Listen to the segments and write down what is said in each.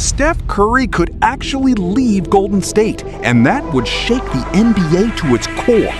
Steph Curry could actually leave Golden State, and that would shake the NBA to its core.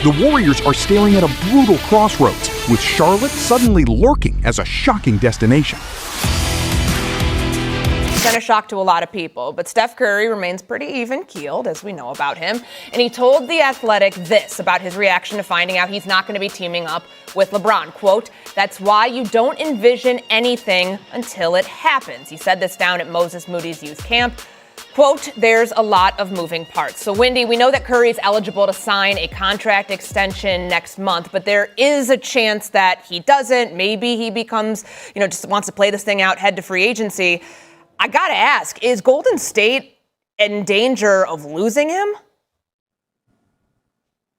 The Warriors are staring at a brutal crossroads, with Charlotte suddenly lurking as a shocking destination. It's been a shock to a lot of people, but Steph Curry remains pretty even-keeled, as we know about him. And he told The Athletic this about his reaction to finding out he's not going to be teaming up with LeBron. Quote, "That's why you don't envision anything until it happens." He said this down at Moses Moody's youth camp. Quote, "There's a lot of moving parts." So, Wendy, we know that Curry is eligible to sign a contract extension next month, but there is a chance that he doesn't. Maybe he becomes, just wants to play this thing out, head to free agency. I got to ask, is Golden State in danger of losing him?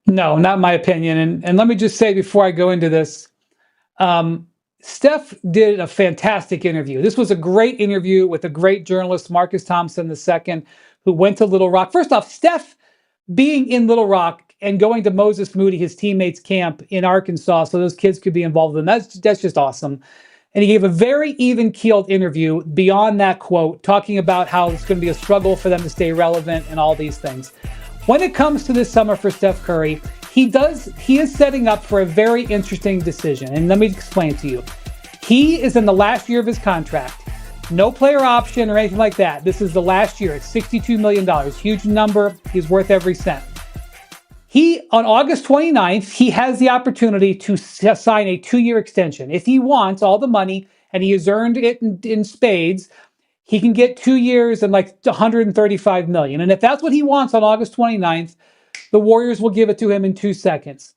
No, not my opinion. And let me just say before I go into this, Steph did a fantastic interview. This was a great interview with a great journalist, Marcus Thompson II, who went to Little Rock. First off, Steph being in Little Rock and going to Moses Moody, his teammates' camp in Arkansas, so those kids could be involved in that's just awesome. And he gave a very even-keeled interview beyond that quote, talking about how it's going to be a struggle for them to stay relevant and all these things. When it comes to this summer for Steph Curry, he is setting up for a very interesting decision. And let me explain it to you. He is in the last year of his contract. No player option or anything like that. This is the last year. It's $62 million. Huge number. He's worth every cent. On August 29th, he has the opportunity to sign a 2-year extension. If he wants all the money and he has earned it in spades, he can get 2 years and like $135 million. And if that's what he wants on August 29th, the Warriors will give it to him in 2 seconds.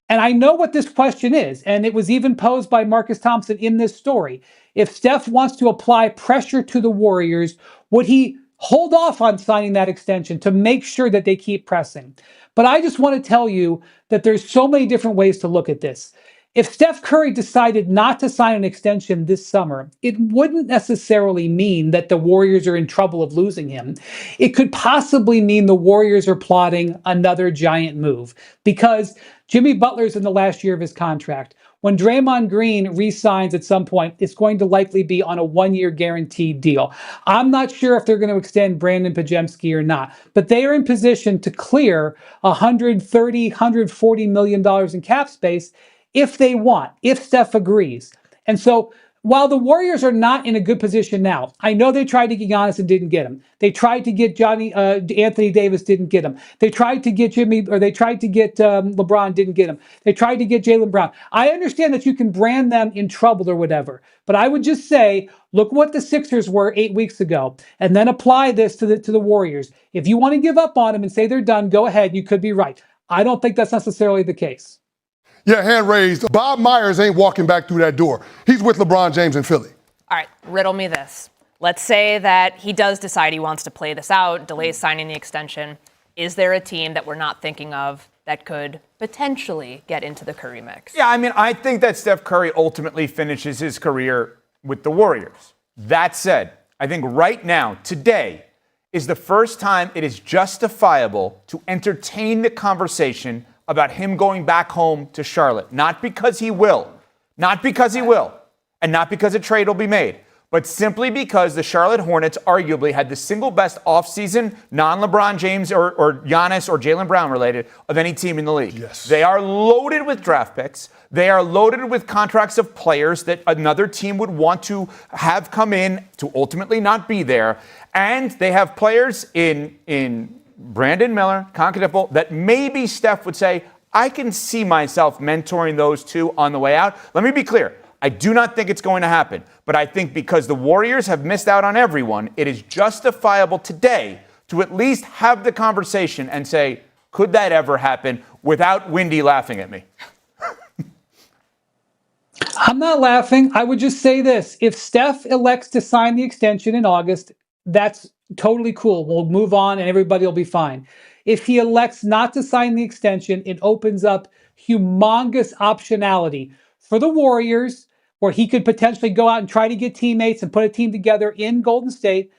And I know what this question is, and it was even posed by Marcus Thompson in this story. If Steph wants to apply pressure to the Warriors, would he hold off on signing that extension to make sure that they keep pressing? But I just want to tell you that there's so many different ways to look at this. If Steph Curry decided not to sign an extension this summer, it wouldn't necessarily mean that the Warriors are in trouble of losing him. It could possibly mean the Warriors are plotting another giant move because Jimmy Butler's in the last year of his contract. When Draymond Green re-signs at some point, it's going to likely be on a 1-year guaranteed deal. I'm not sure if they're going to extend Brandon Pajemski or not, but they are in position to clear $130, $140 million in cap space if they want, if Steph agrees. And so while the Warriors are not in a good position now, I know they tried to get Giannis and didn't get him. They tried to get Anthony Davis, didn't get him. They tried to get LeBron, didn't get him. They tried to get Jaylen Brown. I understand that you can brand them in trouble or whatever, but I would just say, look what the Sixers were 8 weeks ago, and then apply this to the Warriors. If you want to give up on them and say they're done, go ahead. You could be right. I don't think that's necessarily the case. Yeah, hand raised. Bob Myers ain't walking back through that door. He's with LeBron James in Philly. All right, riddle me this. Let's say that he does decide he wants to play this out, delays signing the extension. Is there a team that we're not thinking of that could potentially get into the Curry mix? Yeah, I think that Steph Curry ultimately finishes his career with the Warriors. That said, I think right now, today, is the first time it is justifiable to entertain the conversation about him going back home to Charlotte. Not because he will, and not because a trade will be made, but simply because the Charlotte Hornets arguably had the single best offseason, non-LeBron James or Giannis or Jaylen Brown related, of any team in the league. Yes. They are loaded with draft picks. They are loaded with contracts of players that another team would want to have come in to ultimately not be there. And they have players in Brandon Miller, Conca that maybe Steph would say, I can see myself mentoring those two on the way out. Let me be clear. I do not think it's going to happen. But I think because the Warriors have missed out on everyone, it is justifiable today to at least have the conversation and say, could that ever happen without Wendy laughing at me? I'm not laughing. I would just say this. If Steph elects to sign the extension in August, that's totally cool. We'll move on and everybody will be fine. If he elects not to sign the extension, it opens up humongous optionality for the Warriors, where he could potentially go out and try to get teammates and put a team together in Golden State.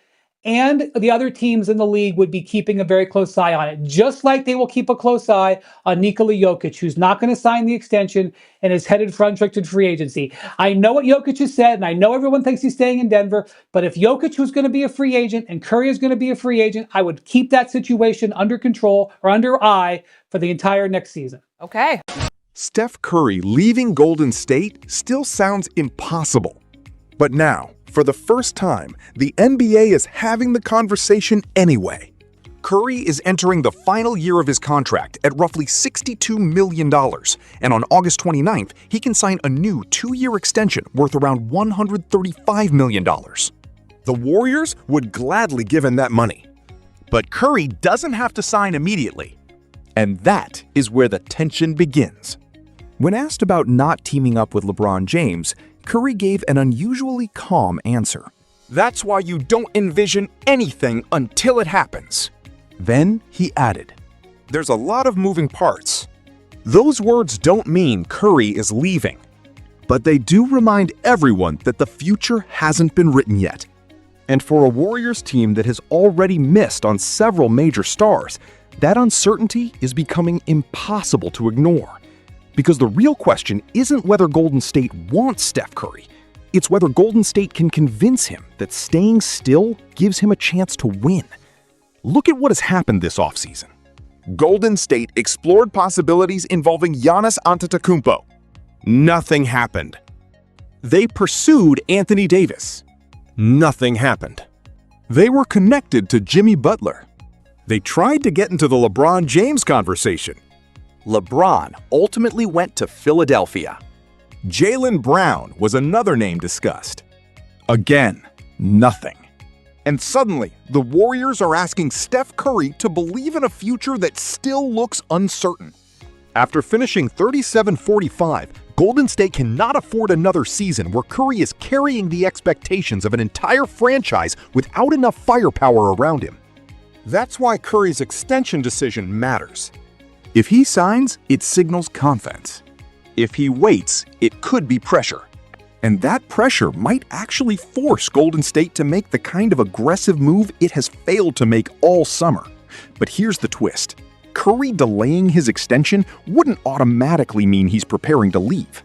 and the other teams in the league would be keeping a very close eye on it, just like they will keep a close eye on Nikola Jokic, who's not going to sign the extension and is headed for unrestricted free agency. I know what Jokic has said, and I know everyone thinks he's staying in Denver, but if Jokic was going to be a free agent and Curry is going to be a free agent, I would keep that situation under control or under eye for the entire next season. Okay. Steph Curry leaving Golden State still sounds impossible. But now, for the first time, the NBA is having the conversation anyway. Curry is entering the final year of his contract at roughly $62 million, and on August 29th, he can sign a new 2-year extension worth around $135 million. The Warriors would gladly give him that money. But Curry doesn't have to sign immediately. And that is where the tension begins. When asked about not teaming up with LeBron James, Curry gave an unusually calm answer. That's why you don't envision anything until it happens. Then he added, "There's a lot of moving parts." Those words don't mean Curry is leaving, but they do remind everyone that the future hasn't been written yet. And for a Warriors team that has already missed on several major stars, that uncertainty is becoming impossible to ignore. Because the real question isn't whether Golden State wants Steph Curry. It's whether Golden State can convince him that staying still gives him a chance to win. Look at what has happened this offseason. Golden State explored possibilities involving Giannis Antetokounmpo. Nothing happened. They pursued Anthony Davis. Nothing happened. They were connected to Jimmy Butler. They tried to get into the LeBron James conversation. LeBron ultimately went to Philadelphia. Jaylen Brown was another name discussed. Again, nothing. And suddenly, the Warriors are asking Steph Curry to believe in a future that still looks uncertain. After finishing 37-45, Golden State cannot afford another season where Curry is carrying the expectations of an entire franchise without enough firepower around him. That's why Curry's extension decision matters. If he signs, it signals confidence. If he waits, it could be pressure. And that pressure might actually force Golden State to make the kind of aggressive move it has failed to make all summer. But here's the twist. Curry delaying his extension wouldn't automatically mean he's preparing to leave.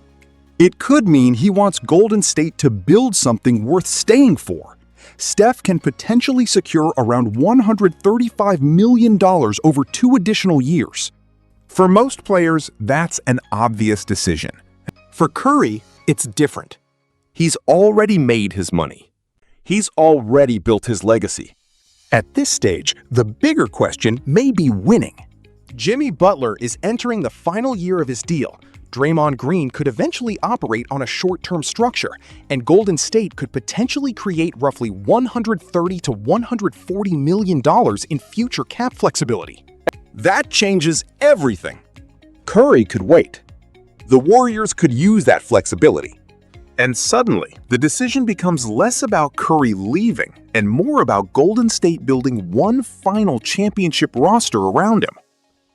It could mean he wants Golden State to build something worth staying for. Steph can potentially secure around $135 million over 2 additional years. For most players, that's an obvious decision. For Curry, it's different. He's already made his money. He's already built his legacy. At this stage, the bigger question may be winning. Jimmy Butler is entering the final year of his deal. Draymond Green could eventually operate on a short-term structure, and Golden State could potentially create roughly $130 to $140 million in future cap flexibility. That changes everything. Curry could wait. The Warriors could use that flexibility. And suddenly, the decision becomes less about Curry leaving and more about Golden State building one final championship roster around him.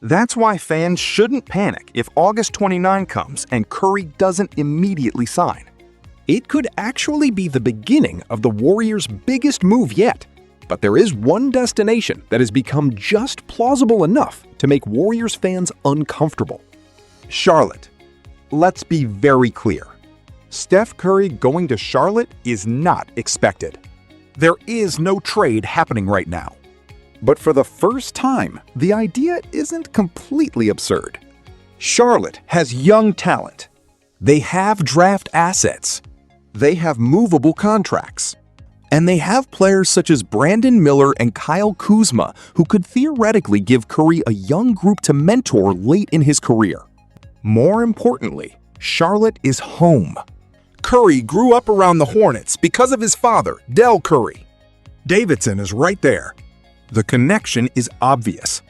That's why fans shouldn't panic if August 29 comes and Curry doesn't immediately sign. It could actually be the beginning of the Warriors' biggest move yet. But there is one destination that has become just plausible enough to make Warriors fans uncomfortable. Charlotte. Let's be very clear. Steph Curry going to Charlotte is not expected. There is no trade happening right now. But for the first time, the idea isn't completely absurd. Charlotte has young talent. They have draft assets. They have movable contracts. And they have players such as Brandon Miller and Kyle Kuzma who could theoretically give Curry a young group to mentor late in his career. More importantly, Charlotte is home. Curry grew up around the Hornets because of his father, Del Curry. Davidson is right there. The connection is obvious.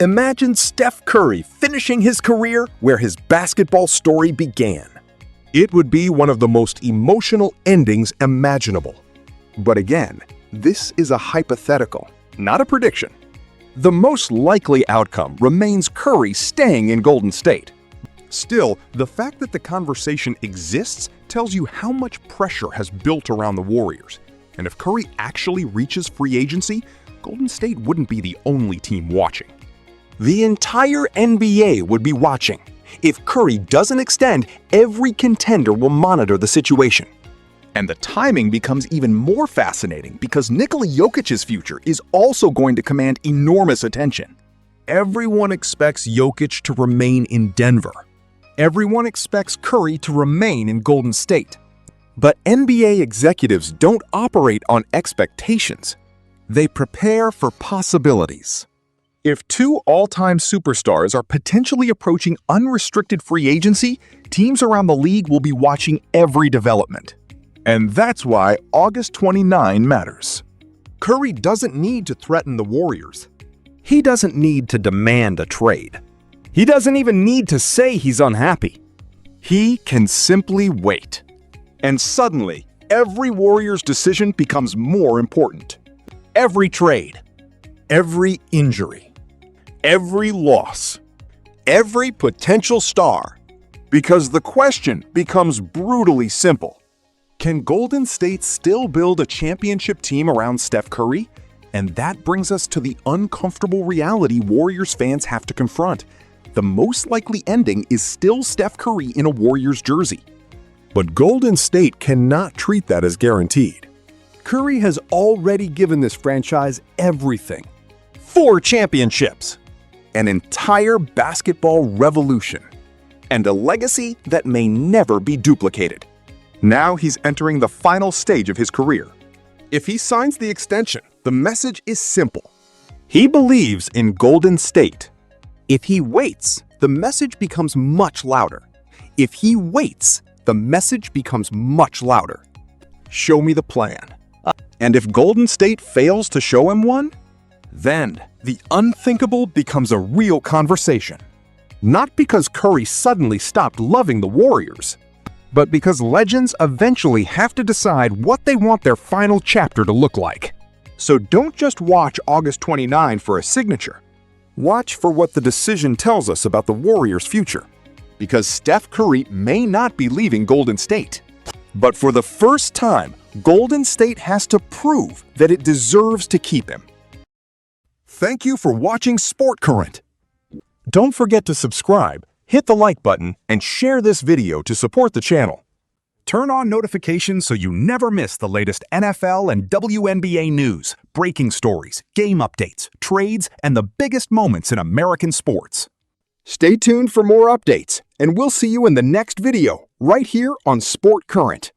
Imagine Steph Curry finishing his career where his basketball story began. It would be one of the most emotional endings imaginable. But again, this is a hypothetical, not a prediction. The most likely outcome remains Curry staying in Golden State. Still, the fact that the conversation exists tells you how much pressure has built around the Warriors. And if Curry actually reaches free agency, Golden State wouldn't be the only team watching. The entire NBA would be watching. If Curry doesn't extend, every contender will monitor the situation. And the timing becomes even more fascinating because Nikola Jokic's future is also going to command enormous attention. Everyone expects Jokic to remain in Denver. Everyone expects Curry to remain in Golden State. But NBA executives don't operate on expectations. They prepare for possibilities. If two all-time superstars are potentially approaching unrestricted free agency, teams around the league will be watching every development. And that's why August 29 matters. Curry doesn't need to threaten the Warriors. He doesn't need to demand a trade. He doesn't even need to say he's unhappy. He can simply wait. And suddenly, every Warriors decision becomes more important. Every trade, every injury, every loss, every potential star. Because the question becomes brutally simple. Can Golden State still build a championship team around Steph Curry? And that brings us to the uncomfortable reality Warriors fans have to confront. The most likely ending is still Steph Curry in a Warriors jersey. But Golden State cannot treat that as guaranteed. Curry has already given this franchise everything. 4 championships, an entire basketball revolution, and a legacy that may never be duplicated. Now he's entering the final stage of his career. If he signs the extension, the message is simple. He believes in Golden State. If he waits, the message becomes much louder. If he waits, the message becomes much louder. Show me the plan. And if Golden State fails to show him one, then the unthinkable becomes a real conversation. Not because Curry suddenly stopped loving the Warriors, but because legends eventually have to decide what they want their final chapter to look like. So don't just watch August 29 for a signature. Watch for what the decision tells us about the Warriors' future. Because Steph Curry may not be leaving Golden State. But for the first time, Golden State has to prove that it deserves to keep him. Thank you for watching Sport Current. Don't forget to subscribe, hit the like button, and share this video to support the channel. Turn on notifications so you never miss the latest NFL and WNBA news, breaking stories, game updates, trades, and the biggest moments in American sports. Stay tuned for more updates, and we'll see you in the next video, right here on Sport Current.